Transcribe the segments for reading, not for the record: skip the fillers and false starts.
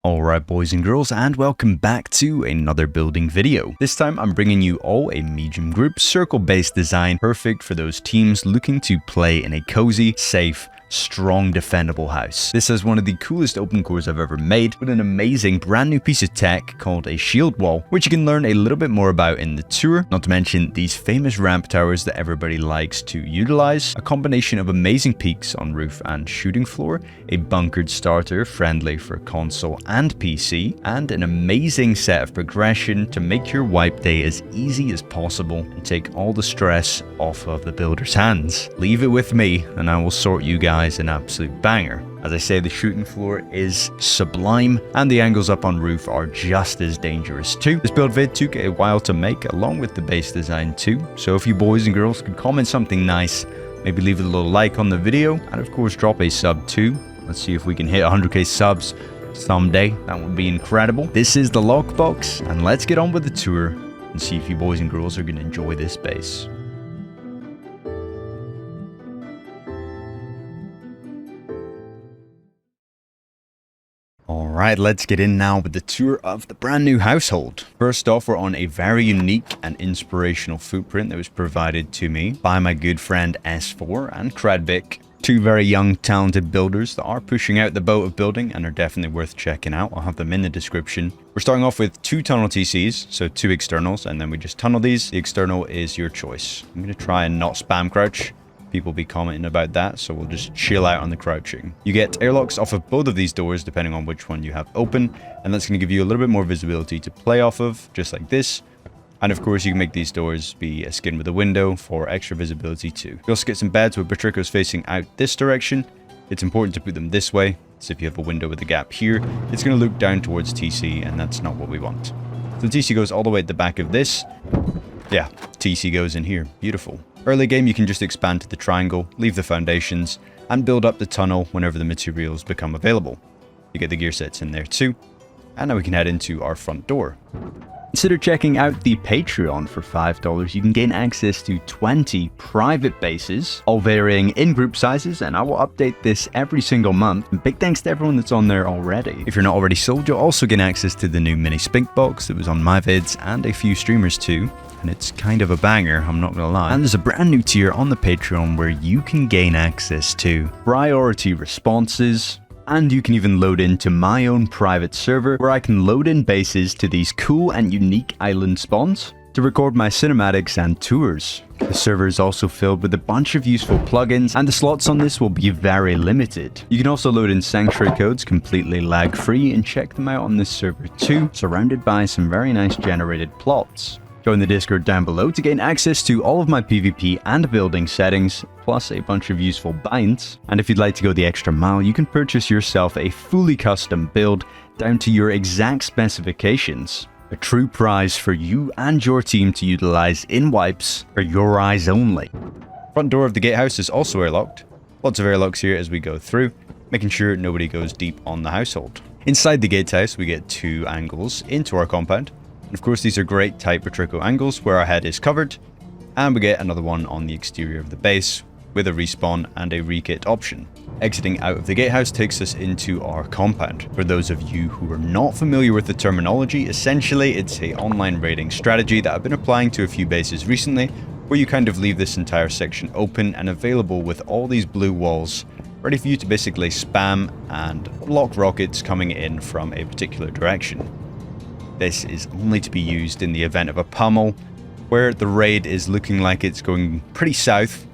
Alright boys and girls, and welcome back to another building video. This time I'm bringing you all a medium group circle based design, perfect for those teams looking to play in a cozy, safe, strong defendable house. This is one of the coolest open cores I've ever made, with an amazing brand new piece of tech called a shield wall, which you can learn a little bit more about in the tour, not to mention these famous ramp towers that everybody likes to utilize, a combination of amazing peaks on roof and shooting floor, a bunkered starter friendly for console and PC, and an amazing set of progression to make your wipe day as easy as possible and take all the stress off of the builder's hands. Leave it with me and I will sort you guys an absolute banger. As I say, the shooting floor is sublime and the angles up on roof are just as dangerous too. This build vid took a while to make along with the base design too, so if you boys and girls could comment something nice, maybe leave a little like on the video, and of course drop a sub too. Let's see if we can hit 100k subs someday. That would be incredible. This is the Lockbox, and let's get on with the tour and see if you boys and girls are going to enjoy this base. Alright, let's get in now with the tour of the brand new household. First off, we're on a very unique and inspirational footprint that was provided to me by my good friend S4 and Kradvik. Two very young, talented builders that are pushing out the boat of building and are definitely worth checking out. I'll have them in the description. We're starting off with 2 tunnel TCs, so 2 externals, and then we just tunnel these. The external is your choice. I'm going to try and not spam crouch. People be commenting about that, so we'll just chill out on the crouching. You get airlocks off of both of these doors depending on which one you have open, and that's going to give you a little bit more visibility to play off of, just like this. And of course you can make these doors be a skin with a window for extra visibility too. You also get some beds with Patricos facing out this direction. It's important to put them this way, so if you have a window with a gap here, it's going to look down towards TC, and that's not what we want. So TC goes all the way at the back of this. Yeah, TC goes in here. Beautiful. Early game, you can just expand to the triangle, leave the foundations, and build up the tunnel whenever the materials become available. You get the gear sets in there too. And now we can head into our front door. Consider checking out the Patreon. For $5, you can gain access to 20 private bases, all varying in group sizes, and I will update this every single month. And big thanks to everyone that's on there already. If you're not already sold, you'll also gain access to the new mini spink box that was on my vids and a few streamers too. And it's kind of a banger, I'm not gonna lie. And there's a brand new tier on the Patreon where you can gain access to priority responses, and you can even load into my own private server where I can load in bases to these cool and unique island spawns to record my cinematics and tours. The server is also filled with a bunch of useful plugins, and the slots on this will be very limited. You can also load in sanctuary codes completely lag free and check them out on this server too, surrounded by some very nice generated plots. Join the Discord down below to gain access to all of my PvP and building settings, plus a bunch of useful binds. And if you'd like to go the extra mile, you can purchase yourself a fully custom build down to your exact specifications. A true prize for you and your team to utilize in wipes for your eyes only. Front door of the gatehouse is also airlocked. Lots of airlocks here as we go through, making sure nobody goes deep on the household. Inside the gatehouse, we get 2 angles into our compound. And of course, these are great tight Patrico angles where our head is covered, and we get another one on the exterior of the base with a respawn and a rekit option. Exiting out of the gatehouse takes us into our compound. For those of you who are not familiar with the terminology, essentially it's an online raiding strategy that I've been applying to a few bases recently, where you kind of leave this entire section open and available with all these blue walls ready for you to basically spam and block rockets coming in from a particular direction. This is only to be used in the event of a pummel, where the raid is looking like it's going pretty south,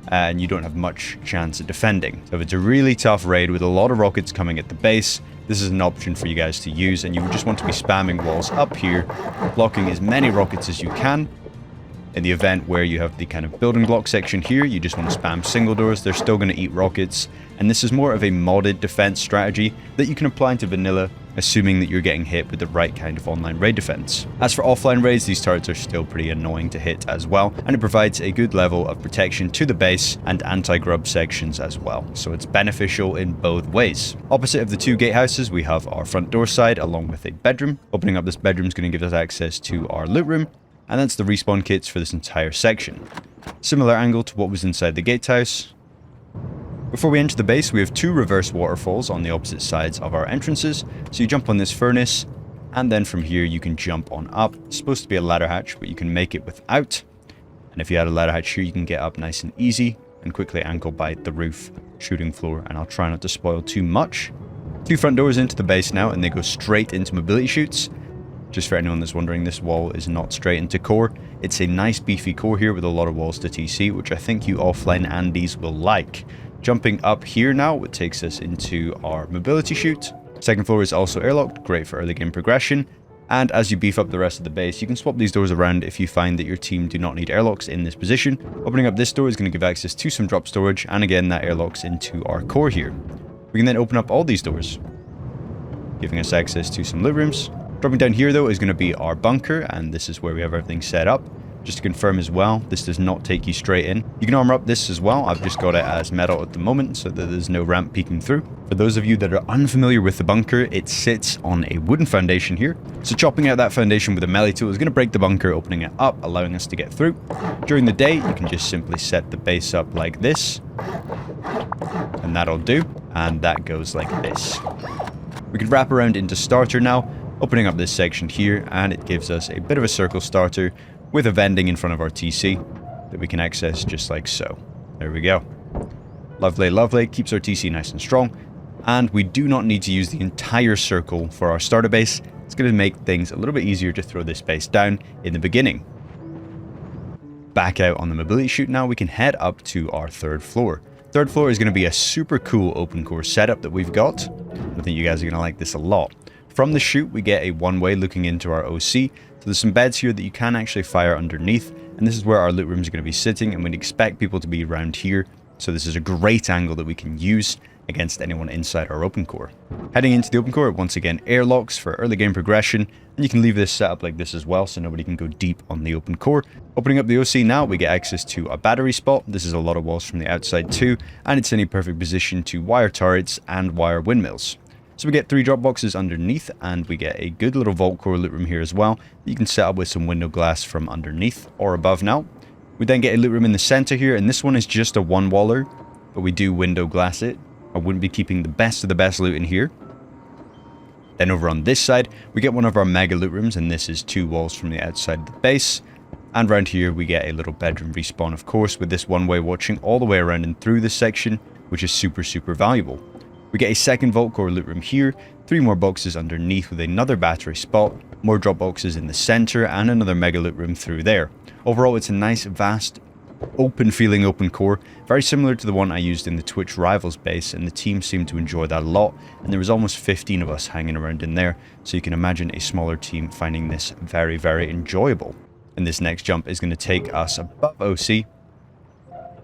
and you don't have much chance of defending. So if it's a really tough raid with a lot of rockets coming at the base, this is an option for you guys to use, and you would just want to be spamming walls up here, blocking as many rockets as you can. In the event where you have the kind of building block section here, you just want to spam single doors. They're still going to eat rockets, and this is more of a modded defense strategy that you can apply into vanilla, assuming that you're getting hit with the right kind of online raid defense. As for offline raids, these turrets are still pretty annoying to hit as well, and it provides a good level of protection to the base and anti-grub sections as well, so it's beneficial in both ways. Opposite of the 2 gatehouses, we have our front door side along with a bedroom. Opening up this bedroom is going to give us access to our loot room, and that's the respawn kits for this entire section. Similar angle to what was inside the gatehouse. Before we enter the base, we have 2 reverse waterfalls on the opposite sides of our entrances. So you jump on this furnace, and then from here you can jump on up. It's supposed to be a ladder hatch, but you can make it without. And if you had a ladder hatch here, you can get up nice and easy and quickly ankle bite the roof, shooting floor, and I'll try not to spoil too much. 2 front doors into the base now, and they go straight into mobility chutes. Just for anyone that's wondering, this wall is not straight into core. It's a nice beefy core here with a lot of walls to TC, which I think you offline Andes will like. Jumping up here now, it takes us into our mobility chute. Second floor is also airlocked, great for early game progression. And as you beef up the rest of the base, you can swap these doors around if you find that your team do not need airlocks in this position. Opening up this door is going to give access to some drop storage, and again that airlocks into our core here. We can then open up all these doors, giving us access to some loot rooms. Dropping down here though is going to be our bunker, and this is where we have everything set up. Just to confirm as well, this does not take you straight in. You can armor up this as well. I've just got it as metal at the moment so that there's no ramp peeking through. For those of you that are unfamiliar with the bunker, it sits on a wooden foundation here. So chopping out that foundation with a melee tool is going to break the bunker, opening it up, allowing us to get through. During the day, you can just simply set the base up like this, and that'll do. And that goes like this. We can wrap around into starter now, opening up this section here, and it gives us a bit of a circle starter with a vending in front of our TC that we can access just like so. There we go. Lovely, lovely. Keeps our TC nice and strong. And we do not need to use the entire circle for our starter base. It's going to make things a little bit easier to throw this base down in the beginning. Back out on the mobility chute now, we can head up to our 3rd floor. 3rd floor is going to be a super cool open core setup that we've got. I think you guys are going to like this a lot. From the chute, we get a one-way looking into our OC. So there's some beds here that you can actually fire underneath, and this is where our loot rooms are going to be sitting, and we'd expect people to be around here. So this is a great angle that we can use against anyone inside our open core. Heading into the open core, once again, airlocks for early game progression, and you can leave this set up like this as well, so nobody can go deep on the open core. Opening up the OC now, we get access to a battery spot. This is a lot of walls from the outside too, and it's in a perfect position to wire turrets and wire windmills. So we get 3 drop boxes underneath, and we get a good little vault core loot room here as well. You can set up with some window glass from underneath or above now. We then get a loot room in the center here, and this one is just a one-waller, but we do window glass it. I wouldn't be keeping the best of the best loot in here. Then over on this side, we get one of our mega loot rooms, and this is 2 walls from the outside of the base. And around here, we get a little bedroom respawn, of course, with this one-way watching all the way around and through this section, which is super, super valuable. We get a second vault core loot room here, 3 more boxes underneath with another battery spot, more drop boxes in the center, and another mega loot room through there. Overall, it's a nice, vast, open feeling open core, very similar to the one I used in the Twitch Rivals base, and the team seemed to enjoy that a lot, and there was almost 15 of us hanging around in there, so you can imagine a smaller team finding this very, very enjoyable. And this next jump is going to take us above OC.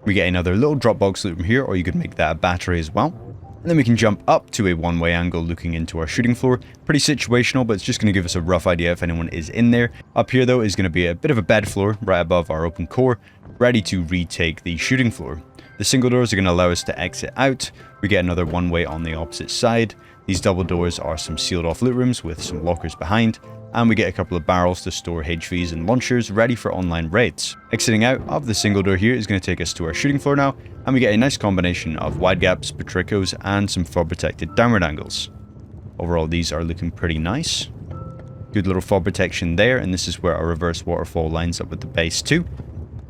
We get another little drop box loot room here, or you could make that a battery as well. And then we can jump up to a one-way angle looking into our shooting floor. Pretty situational, but it's just going to give us a rough idea if anyone is in there. Up here, though, is going to be a bit of a bed floor right above our open core, ready to retake the shooting floor. The single doors are going to allow us to exit out. We get another one-way on the opposite side. These double doors are some sealed-off loot rooms with some lockers behind. And we get a couple of barrels to store HVs and launchers ready for online raids. Exiting out of the single door here is going to take us to our shooting floor now, and we get a nice combination of wide gaps, patricos, and some fob protected downward angles. Overall, these are looking pretty nice. Good little fob protection there, and this is where our reverse waterfall lines up with the base too.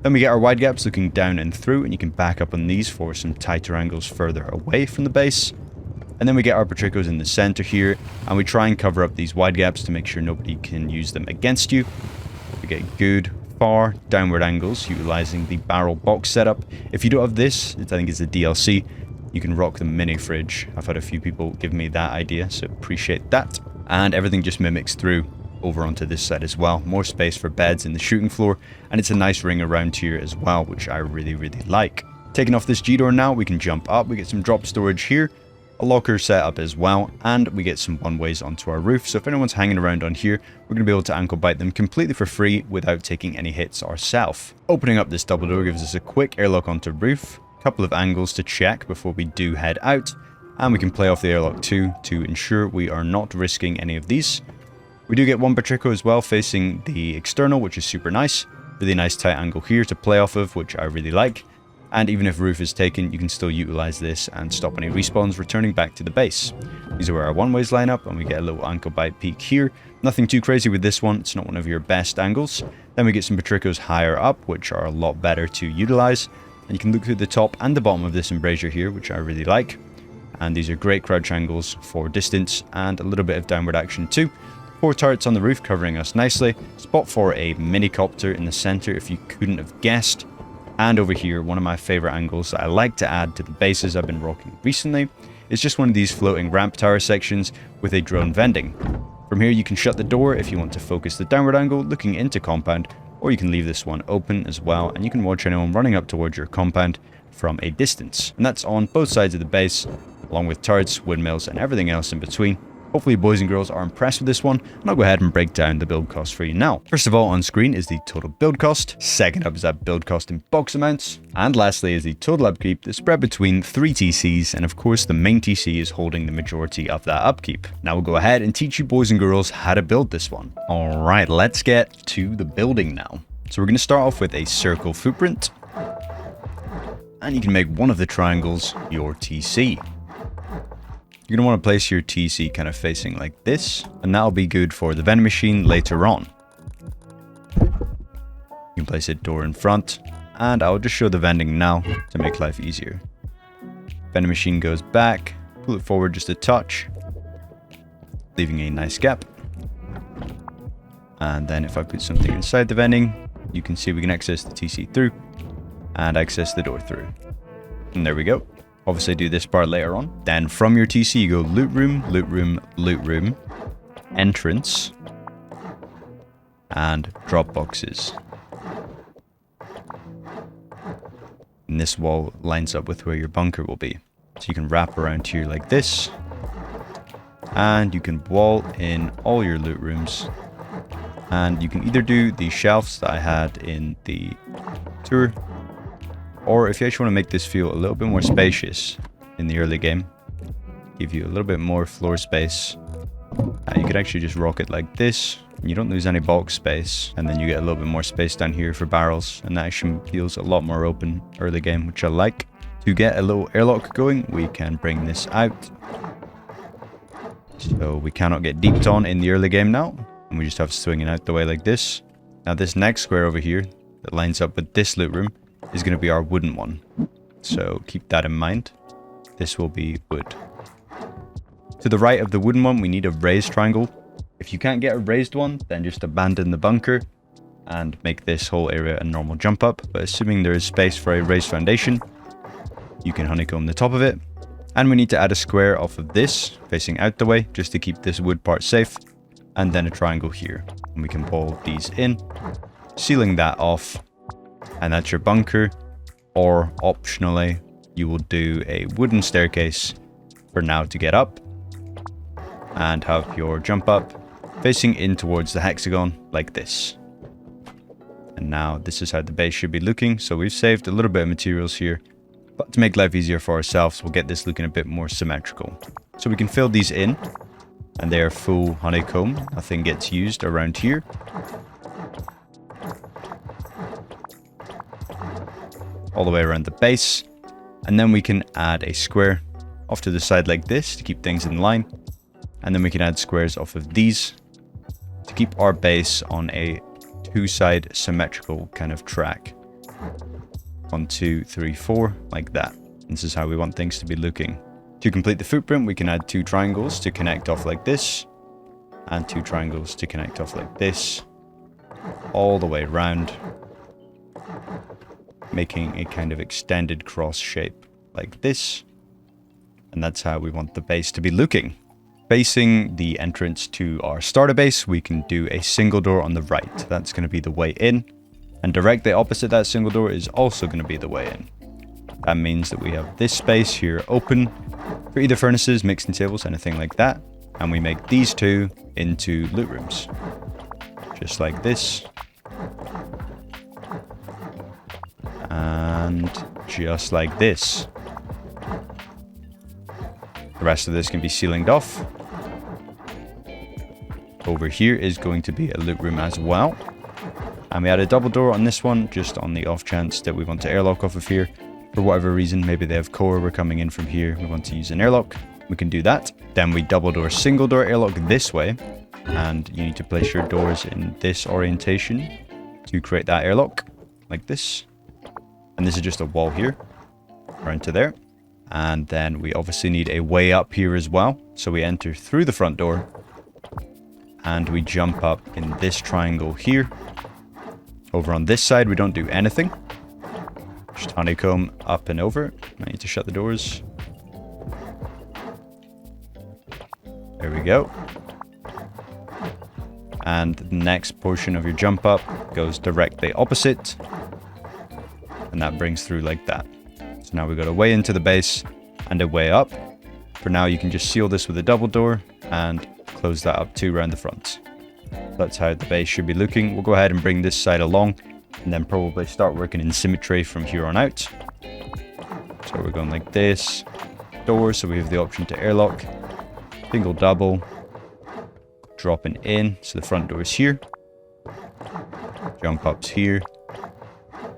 Then we get our wide gaps looking down and through, and you can back up on these for some tighter angles further away from the base. And then we get our patricos in the center here, and we try and cover up these wide gaps to make sure nobody can use them against you. We get good, far downward angles utilizing the barrel box setup. If you don't have this, I think it's a DLC, you can rock the mini fridge. I've had a few people give me that idea, so appreciate that. And everything just mimics through over onto this side as well. More space for beds in the shooting floor, and it's a nice ring around here as well, which I really, really like. Taking off this G-door now, we can jump up. We get some drop storage here, a locker set up as well, and we get some one-ways onto our roof. So if anyone's hanging around on here, we're going to be able to ankle bite them completely for free without taking any hits ourselves. Opening up this double door gives us a quick airlock onto roof, a couple of angles to check before we do head out, and we can play off the airlock too to ensure we are not risking any of these. We do get one patrico as well facing the external, which is super nice. Really nice tight angle here to play off of, which I really like. And even if roof is taken, you can still utilize this and stop any respawns returning back to the base. These are where our one-ways line up, and we get a little ankle bite peak here. Nothing too crazy with this one, it's not one of your best angles. Then we get some Patricos higher up, which are a lot better to utilize. And you can look through the top and the bottom of this embrasure here, which I really like. And these are great crouch angles for distance and a little bit of downward action too. 4 turrets on the roof covering us nicely. Spot for a mini copter in the center if you couldn't have guessed. And over here, one of my favorite angles that I like to add to the bases I've been rocking recently is just one of these floating ramp tower sections with a drone vending. From here you can shut the door if you want to focus the downward angle looking into compound, or you can leave this one open as well, and you can watch anyone running up towards your compound from a distance. And that's on both sides of the base, along with turrets, windmills, and everything else in between. Hopefully boys and girls are impressed with this one, and I'll go ahead and break down the build cost for you now. First of all, on screen is the total build cost. Second up is that build cost in box amounts. And lastly is the total upkeep that's spread between 3 TCs, and of course the main TC is holding the majority of that upkeep. Now we'll go ahead and teach you boys and girls how to build this one. Alright, let's get to the building now. So we're going to start off with a circle footprint. And you can make one of the triangles your TC. You're going to want to place your TC kind of facing like this, and that'll be good for the vending machine later on. You can place a door in front, and I'll just show the vending now to make life easier. Vending machine goes back, pull it forward just a touch, leaving a nice gap. And then if I put something inside the vending, you can see we can access the TC through, and access the door through. And there we go. Obviously do this part later on. Then from your TC you go loot room, loot room, loot room, entrance, and drop boxes. And this wall lines up with where your bunker will be. So you can wrap around here like this, and you can wall in all your loot rooms. And you can either do the shelves that I had in the tour, or if you actually want to make this feel a little bit more spacious in the early game, give you a little bit more floor space, you could actually just rock it like this. You don't lose any box space, and then you get a little bit more space down here for barrels, and that actually feels a lot more open early game, which I like. To get a little airlock going, we can bring this out. So we cannot get deeped on in the early game now, and we just have swinging out the way like this. Now this next square over here that lines up with this loot room is going to be our wooden one. So keep that in mind. This will be wood. To the right of the wooden one, we need a raised triangle. If you can't get a raised one, then just abandon the bunker and make this whole area a normal jump up. But assuming there is space for a raised foundation, you can honeycomb the top of it. And we need to add a square off of this, facing out the way, just to keep this wood part safe. And then a triangle here. And we can pull these in, sealing that off. And that's your bunker, or optionally, you will do a wooden staircase for now to get up, and have your jump up facing in towards the hexagon like this. And now this is how the base should be looking. So we've saved a little bit of materials here, but to make life easier for ourselves, we'll get this looking a bit more symmetrical. So we can fill these in, and they are full honeycomb. Nothing gets used around here. All the way around the base, and then we can add a square off to the side like this to keep things in line, and then we can add squares off of these to keep our base on a 2-side symmetrical kind of track. 1, 2, 3, 4, like that. This is how we want things to be looking. To complete the footprint, we can add 2 triangles to connect off like this, and 2 triangles to connect off like this, all the way around, making a kind of extended cross shape like this. And that's how we want the base to be looking. Facing the entrance to our starter base, we can do a single door on the right. That's going to be the way in. And directly opposite that single door is also going to be the way in. That means that we have this space here open for either furnaces, mixing tables, anything like that. And we make these 2 into loot rooms. Just like this. And just like this. The rest of this can be ceilinged off. Over here is going to be a loot room as well. And we had a double door on this one, just on the off chance that we want to airlock off of here. For whatever reason, maybe they have core, we're coming in from here, we want to use an airlock, we can do that. Then we double door, single door airlock this way, and you need to place your doors in this orientation to create that airlock, like this. And this is just a wall here, around to there. And then we obviously need a way up here as well. So we enter through the front door, and we jump up in this triangle here. Over on this side, we don't do anything. Just honeycomb up and over. I need to shut the doors. There we go. And the next portion of your jump up goes directly opposite. And that brings through like that. So now we've got a way into the base and a way up. For now, you can just seal this with a double door and close that up too around the front. That's how the base should be looking. We'll go ahead and bring this side along and then probably start working in symmetry from here on out. So we're going like this. Door, so we have the option to airlock. Single double. Dropping in, so the front door is here. Jump ups here.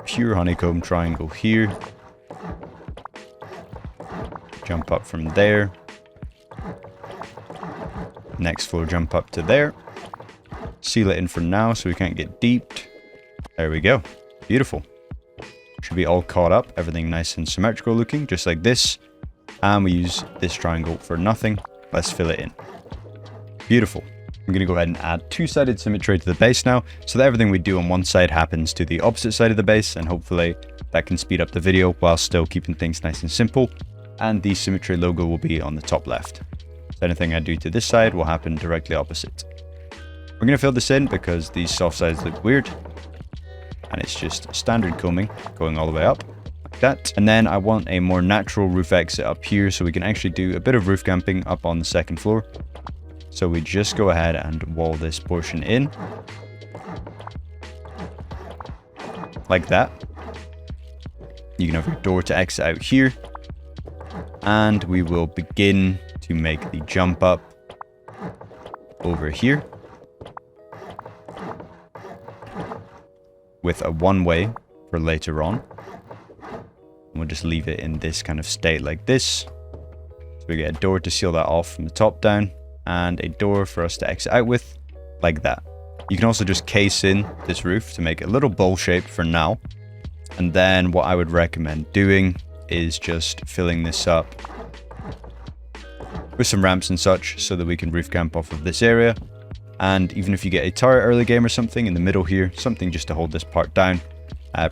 Pure honeycomb triangle here. Jump up from there. Next floor jump up to there. Seal it in for now so we can't get deeped. There we go. Beautiful. Should be all caught up. Everything nice and symmetrical looking, just like this. And we use this triangle for nothing. Let's fill it in. Beautiful. I'm going to go ahead and add two-sided symmetry to the base now, so that everything we do on one side happens to the opposite side of the base, and hopefully that can speed up the video while still keeping things nice and simple. And the symmetry logo will be on the top left. So anything I do to this side will happen directly opposite. We're going to fill this in because these soft sides look weird. And it's just standard combing going all the way up like that. And then I want a more natural roof exit up here so we can actually do a bit of roof camping up on the second floor. So we just go ahead and wall this portion in like that. You can have your door to exit out here, and we will begin to make the jump up over here with a one-way for later on. And we'll just leave it in this kind of state like this. So we get a door to seal that off from the top down, and a door for us to exit out with, like that. You can also just case in this roof to make it a little bowl shaped for now. And then what I would recommend doing is just filling this up with some ramps and such so that we can roof camp off of this area. And even if you get a turret early game or something in the middle here, something just to hold this part down,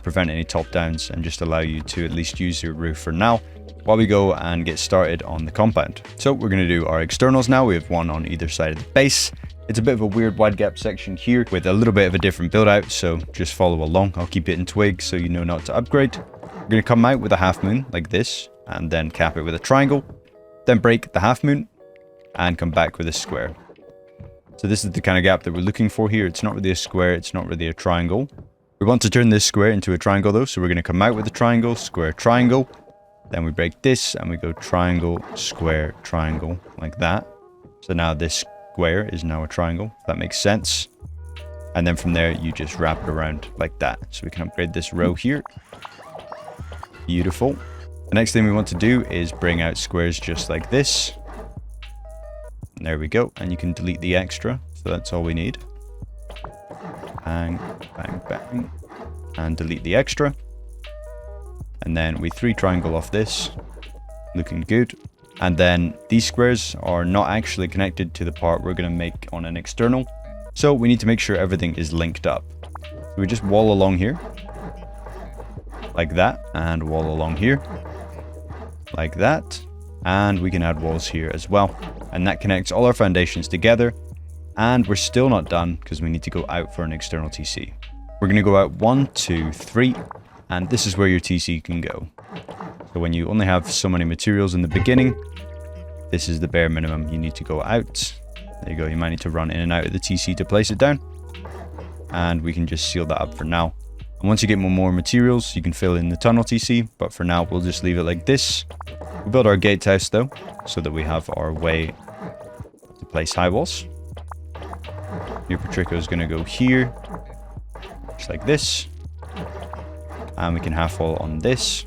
prevent any top downs, and just allow you to at least use your roof for now while we go and get started on the compound. So we're going to do our externals now. We have one on either side of the base. It's a bit of a weird wide gap section here with a little bit of a different build out, so just follow along. I'll keep it in twig so you know not to upgrade. We're going to come out with a half moon like this, and then cap it with a triangle, then break the half moon and come back with a square. So this is the kind of gap that we're looking for here. It's not really a square, it's not really a triangle. We want to turn this square into a triangle though, so we're going to come out with a triangle, square, triangle. Then we break this and we go triangle, square, triangle, like that. So now this square is now a triangle, if that makes sense. And then from there, you just wrap it around like that. So we can upgrade this row here. Beautiful. The next thing we want to do is bring out squares just like this. And there we go. And you can delete the extra. So that's all we need. Bang, bang, bang. And delete the extra. And then we 3-triangle off this, looking good. And then these squares are not actually connected to the part we're going to make on an external. So we need to make sure everything is linked up. So we just wall along here, like that, and wall along here, like that. And we can add walls here as well. And that connects all our foundations together. And we're still not done because we need to go out for an external TC. We're going to go out 1, 2, 3. And this is where your TC can go. So when you only have so many materials in the beginning, this is the bare minimum you need to go out. There you go. You might need to run in and out of the TC to place it down. And we can just seal that up for now. And once you get more materials, you can fill in the tunnel TC. But for now, we'll just leave it like this. We'll build our gatehouse though, so that we have our way to place high walls. Your Patrico is going to go here, just like this. And we can half wall on this.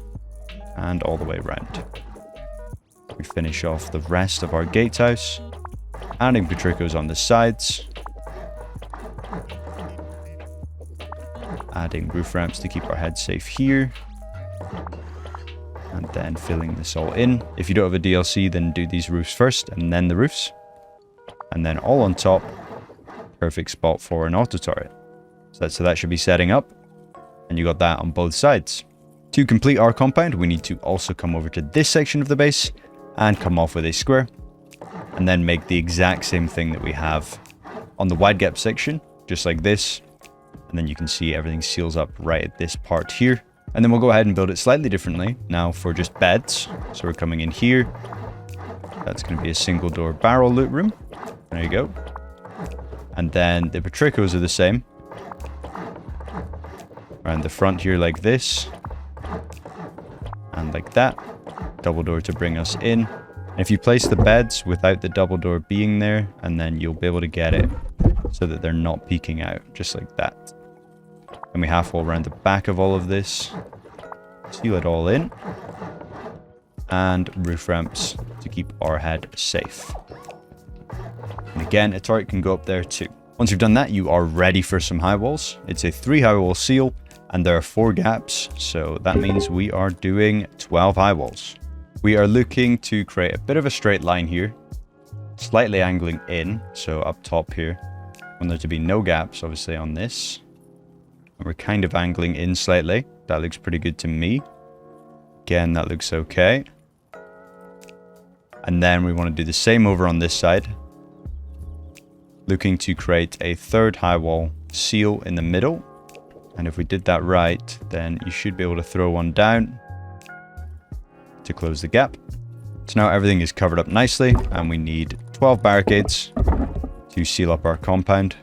and all the way around. We finish off the rest of our gatehouse, adding Petricos on the sides, adding roof ramps to keep our head safe here, and then filling this all in. If you don't have a DLC, then do these roofs first and then the roofs, and then all on top. Perfect spot for an auto turret. So that should be setting up, and you got that on both sides. To complete our compound, we need to also come over to this section of the base and come off with a square, and then make the exact same thing that we have on the wide gap section, just like this. And then you can see everything seals up right at this part here. And then we'll go ahead and build it slightly differently now for just beds. So we're coming in here. That's going to be a single door barrel loot room. There you go. And then the Petricos are the same. Around the front here like this. And like that. Double door to bring us in. And if you place the beds without the double door being there, and then you'll be able to get it so that they're not peeking out, just like that. And we half wall around the back of all of this. Seal it all in. And roof ramps to keep our head safe. And again, a turret can go up there too. Once you've done that, you are ready for some high walls. It's a 3 high wall seal, and there are 4 gaps. So that means we are doing 12 high walls. We are looking to create a bit of a straight line here, slightly angling in. So up top here, I want there to be no gaps, obviously, on this. And we're kind of angling in slightly. That looks pretty good to me. Again, that looks okay. And then we want to do the same over on this side. Looking to create a 3rd high wall seal in the middle. And if we did that right, then you should be able to throw one down to close the gap. So now everything is covered up nicely, and we need 12 barricades to seal up our compound.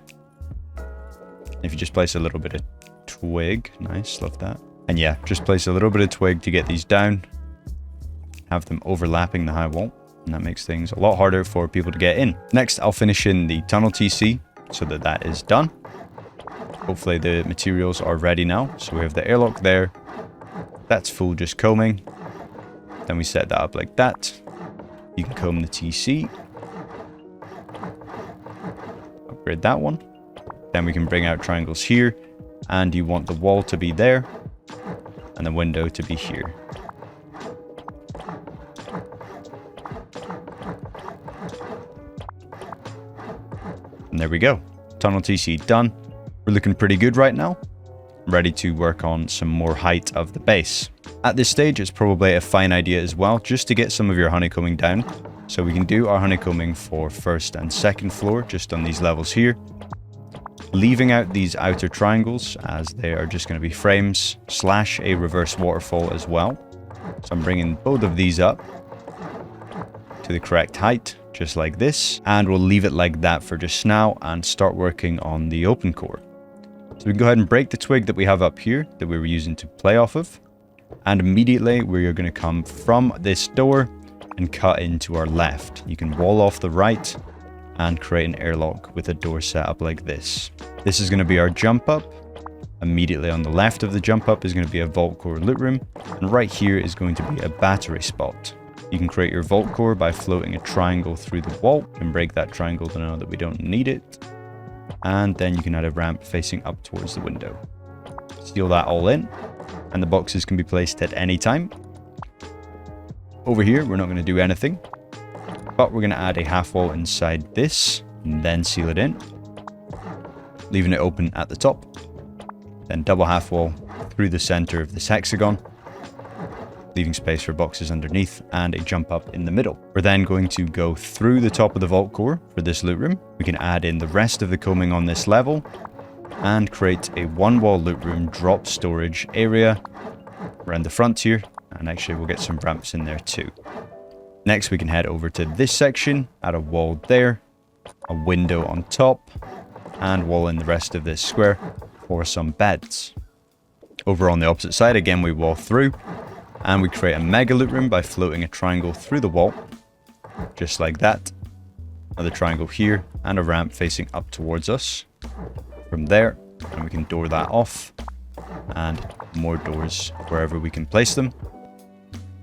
If you just place a little bit of twig, nice, love that. And yeah, just place a little bit of twig to get these down, have them overlapping the high wall, and that makes things a lot harder for people to get in. Next, I'll finish in the tunnel TC so that that is done. Hopefully the materials are ready now. So we have the airlock there. That's full, just combing. Then we set that up like that. You can comb the TC. Upgrade that one. Then we can bring out triangles here. And you want the wall to be there. And the window to be here. And there we go. Tunnel TC done. We're looking pretty good right now. Ready to work on some more height of the base. At this stage, it's probably a fine idea as well, just to get some of your honeycombing down. So we can do our honeycombing for 1st and 2nd floor, just on these levels here. Leaving out these outer triangles, as they are just going to be frames, / a reverse waterfall as well. So I'm bringing both of these up to the correct height, just like this. And we'll leave it like that for just now and start working on the open core. So we can go ahead and break the twig that we have up here that we were using to play off of. And immediately we are going to come from this door and cut into our left. You can wall off the right and create an airlock with a door set up like this. This is going to be our jump up. Immediately on the left of the jump up is going to be a vault core loot room. And right here is going to be a battery spot. You can create your vault core by floating a triangle through the wall. You can break that triangle to know that we don't need it. And then you can add a ramp facing up towards the window. Seal that all in. And the boxes can be placed at any time. Over here, we're not going to do anything. But we're going to add a half wall inside this. And then seal it in. Leaving it open at the top. Then double half wall through the center of this hexagon. Leaving space for boxes underneath and a jump up in the middle. We're then going to go through the top of the vault core for this loot room. We can add in the rest of the combing on this level and create a 1-wall loot room drop storage area around the front here. And actually we'll get some ramps in there too. Next we can head over to this section, add a wall there, a window on top, and wall in the rest of this square for some beds. Over on the opposite side, again we wall through. And we create a mega loot room by floating a triangle through the wall. Just like that. Another triangle here and a ramp facing up towards us. From there, and we can door that off. And more doors wherever we can place them.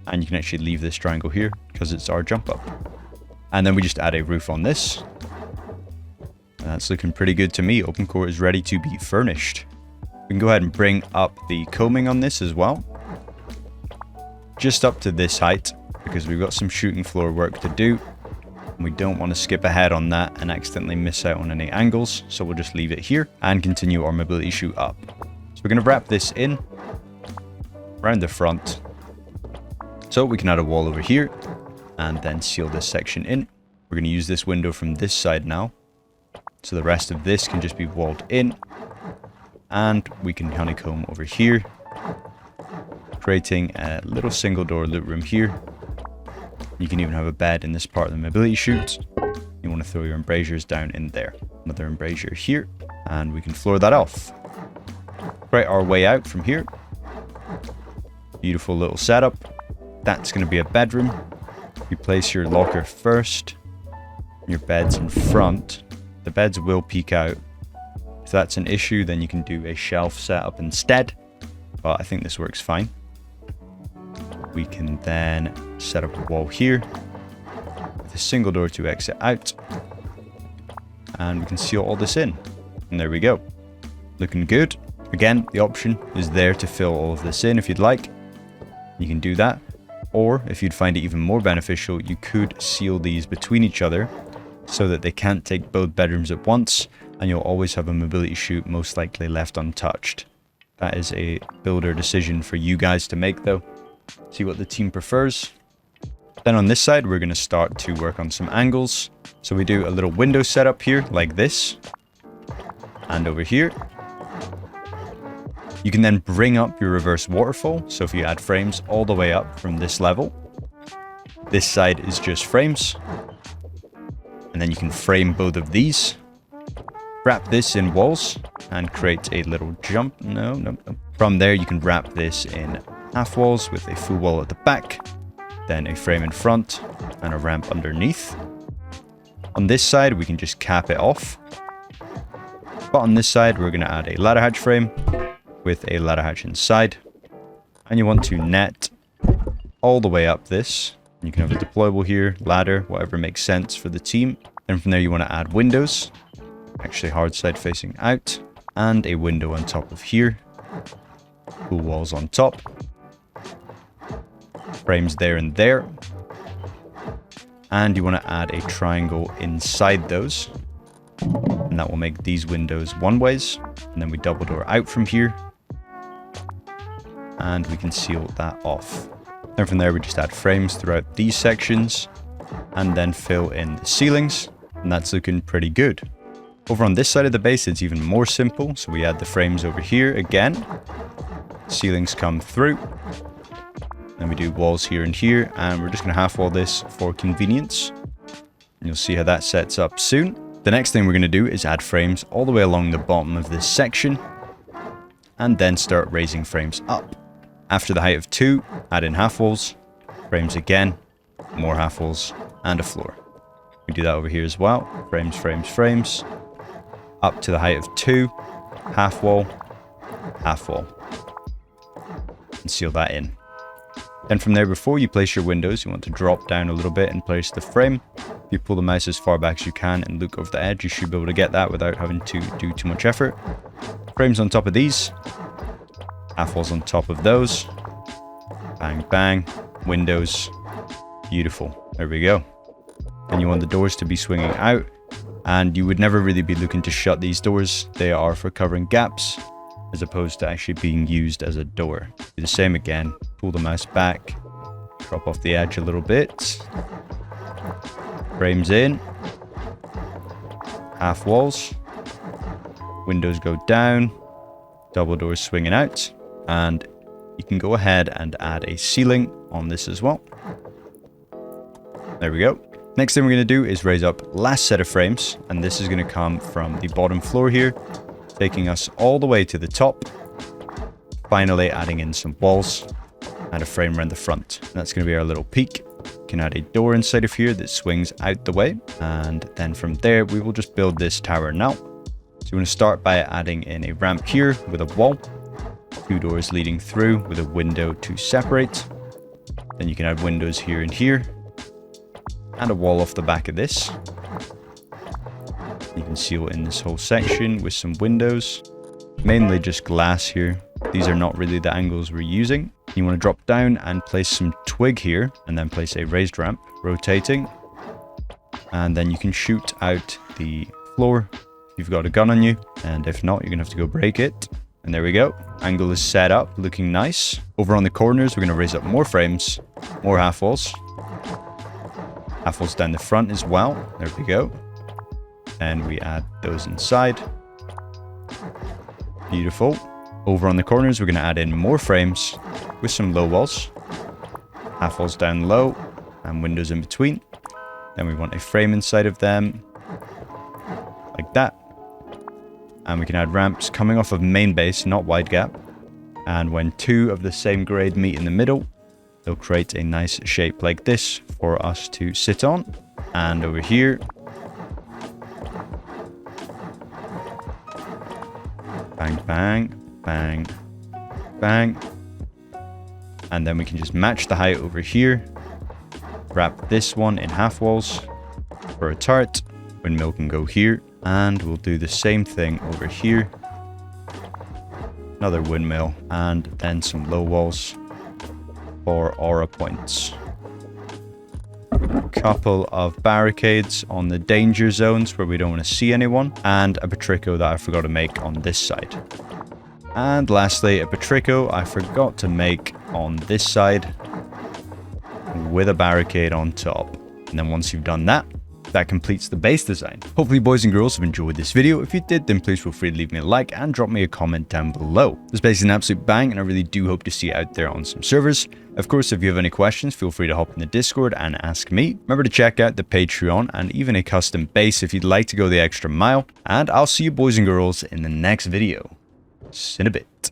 And you can actually leave this triangle here because it's our jump up. And then we just add a roof on this. And that's looking pretty good to me. Open core is ready to be furnished. We can go ahead and bring up the combing on this as well. Just up to this height, because we've got some shooting floor work to do. And we don't want to skip ahead on that and accidentally miss out on any angles. So we'll just leave it here and continue our mobility chute up. So we're going to wrap this in around the front. So we can add a wall over here and then seal this section in. We're going to use this window from this side now. So the rest of this can just be walled in. And we can honeycomb over here, creating a little single door loot room here. You can even have a bed in this part of the mobility chute. You want to throw your embrasures down in there. Another embrasure here, and we can floor that off. Create our way out from here. Beautiful little setup. That's going to be a bedroom. You place your locker first, your bed's in front. The beds will peek out. If that's an issue, then you can do a shelf setup instead, but I think this works fine. We can then set up a wall here with a single door to exit out, and we can seal all this in, and there we go. Looking good. Again, the option is there to fill all of this in if you'd like. You can do that, or if you'd find it even more beneficial, you could seal these between each other so that they can't take both bedrooms at once, and you'll always have a mobility chute most likely left untouched. That is a builder decision for you guys to make though. See what the team prefers. Then on this side, we're going to start to work on some angles. So we do a little window setup here like this. And over here. You can then bring up your reverse waterfall. So if you add frames all the way up from this level, this side is just frames. And then you can frame both of these. Wrap this in walls and create a little jump. No. From there, you can wrap this in half walls with a full wall at the back, then a frame in front and a ramp underneath. On this side, we can just cap it off. But on this side, we're going to add a ladder hatch frame with a ladder hatch inside. And you want to net all the way up this. You can have a deployable here, ladder, whatever makes sense for the team. Then from there, you want to add windows. Actually hard side facing out, and a window on top of here. Full walls on top. Frames there and there. And you want to add a triangle inside those. And that will make these windows one ways. And then we double door out from here. And we can seal that off. Then from there we just add frames throughout these sections. And then fill in the ceilings. And that's looking pretty good. Over on this side of the base, it's even more simple. So we add the frames over here again. Ceilings come through. Then we do walls here and here. And we're just going to half wall this for convenience. And you'll see how that sets up soon. The next thing we're going to do is add frames all the way along the bottom of this section. And then start raising frames up. After the height of 2, add in half walls. Frames again. More half walls. And a floor. We do that over here as well. Frames, frames, frames. Up to the height of 2, half wall, and seal that in. Then from there, before you place your windows, you want to drop down a little bit and place the frame. If you pull the mouse as far back as you can and look over the edge, you should be able to get that without having to do too much effort. Frames on top of these, half walls on top of those. Bang, bang, windows, beautiful. There we go. Then you want the doors to be swinging out. And you would never really be looking to shut these doors. They are for covering gaps as opposed to actually being used as a door. Do the same again. Pull the mouse back. Drop off the edge a little bit. Frames in. Half walls. Windows go down. Double doors swinging out. And you can go ahead and add a ceiling on this as well. There we go. Next thing we're going to do is raise up last set of frames, and this is going to come from the bottom floor here, taking us all the way to the top, finally adding in some walls and a frame around the front. And that's going to be our little peak. We can add a door inside of here that swings out the way, and then from there we will just build this tower now. So we're going to start by adding in a ramp here with a wall, 2 doors leading through with a window to separate. Then you can add windows here and here. And a wall off the back of this. You can seal in this whole section with some windows. Mainly just glass here. These are not really the angles we're using. You want to drop down and place some twig here, and then place a raised ramp, rotating. And then you can shoot out the floor if you've got a gun on you, and if not, you're gonna have to go break it. And there we go. Angle is set up, looking nice. Over on the corners, we're gonna raise up more frames, more half walls. Half walls down the front as well. There we go. And we add those inside. Beautiful. Over on the corners, we're gonna add in more frames with some low walls. Half walls down low and windows in between. Then we want a frame inside of them, like that. And we can add ramps coming off of Mainbase, not wide gap. And when two of the same grade meet in the middle, they'll create a nice shape like this for us to sit on. And over here, bang, bang, bang, bang. And then we can just match the height over here. Wrap this one in half walls for a turret. Windmill can go here. And we'll do the same thing over here. Another windmill. And then some low walls for aura points. Couple of barricades on the danger zones where we don't want to see anyone. And a Patrico that I forgot to make on this side. And lastly, a Patrico I forgot to make on this side with a barricade on top. And then once you've done that, that completes the base design. Hopefully boys and girls have enjoyed this video. If you did, then please feel free to leave me a like and drop me a comment down below. This base is an absolute bang, and I really do hope to see you out there on some servers. Of course, if you have any questions, feel free to hop in the Discord and ask me. Remember to check out the Patreon and even a custom base if you'd like to go the extra mile. And I'll see you boys and girls in the next video. See you in a bit.